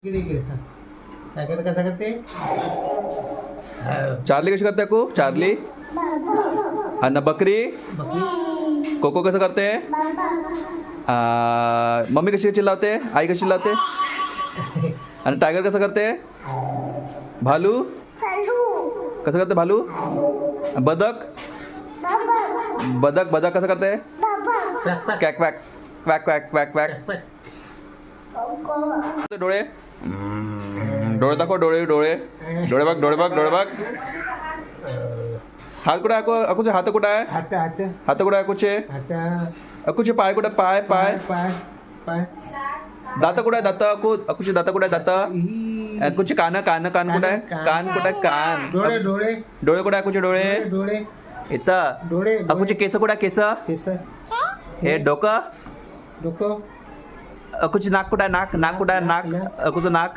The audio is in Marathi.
इकडे इकडे हा. काय करते कसं करते चार्ली कशी करते अकू चार्ली आणि बकरी बकरी कोको कसं करते मम्मी कशी चिल्लावते आई कशी चिल्लावते आणि टायगर कसं करते भालू कसं करते भालू बदक बदक बदक कसं करते पॅक पॅक क्वॅक क्वॅक क्वॅक क्वॅक क्वॅक पॅक डोळे डोळे दाखव डोळे डोळे डोळे बघ डोळे बघ डोळे बघ हात कुठे आहे अकूचे हात कुठे आहे हात हात हात कुठे आहे अकूचे हात अकूचे पाय कुठे पाय पाय पाय पाय दात कुठे आहे दात अकूचे दात कुठे आहे दात ई. अकूचे कान कान कान कुठे आहे कान कुठे आहे कान डोळे डोळे डोळे कुठे आहे अकूचे डोळे डोळे इथं डोळे अकूचे केस कुठे आहे केस केस हे डोकं डोकं अकूचे नाक कुठे आहे नाक नाक कुठे आहे नाक अकूचं नाक